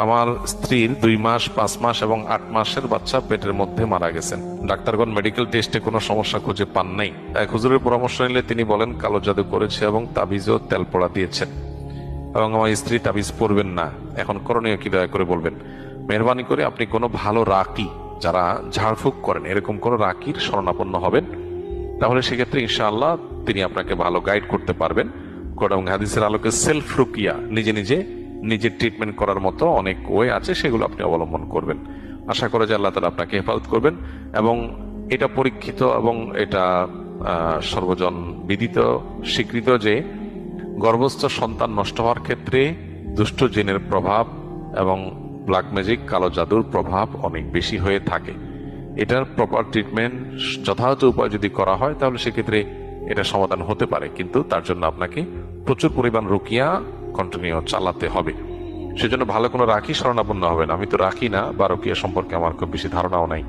আমার স্ত্রীর 2 মাস, 5 মাস এবং 8 মাসের বাচ্চা পেটের মধ্যে মারা গেছেন। ডাক্তারগণ মেডিকেল টেস্টে কোনো সমস্যা খুঁজে পান নাই। এক হুজুরের পরামর্শ নিলে তিনি বলেন কালো জাদু করেছে এবং তাবিজও তেল পোড়া দিয়েছেন এবং আমার স্ত্রী তাবিজ পরবেন না। এখন করণীয় কি দয়া করে বলবেন। মেহরবানি করে আপনি কোনো ভালো রাকি, যারা ঝাড়ফুঁক করেন এরকম কোনো রাকির শরণাপন্ন হবেন, তাহলে সেক্ষেত্রে ইনশাআল্লাহ তিনি আপনাকে ভালো গাইড করতে পারবেন। কোরআন এবং হাদিসের আলোকে সেলফ রুকিয়া, নিজের ট্রিটমেন্ট করার মতো অনেক ওয়ে আছে, সেগুলো আপনি অবলম্বন করবেন। আশা করে যে আল্লাহ তাআলা আপনাকে হেফাজত করবেন। এবং এটা পরীক্ষিত এবং এটা সর্বজন বিদিত, স্বীকৃত যে গর্ভস্থ সন্তান নষ্ট হওয়ার ক্ষেত্রে দুষ্ট জিনের প্রভাব এবং ব্ল্যাক ম্যাজিক, কালো জাদুর প্রভাব অনেক বেশি হয়ে থাকে। এটার প্রপার ট্রিটমেন্ট যথাযথ উপায় যদি করা হয় তাহলে সেক্ষেত্রে এটা সমাধান হতে পারে, কিন্তু তার জন্য আপনাকে প্রচুর পরিমাণ রুকিয়া কন্টিনিউ চালাতে হবে। সেজন্য ভালো কোনো রাখি শরণাপন্ন হবেন। আমি তো রাখি না বা রুকিয়া সম্পর্কে আমার খুব বেশি ধারণাও নাই।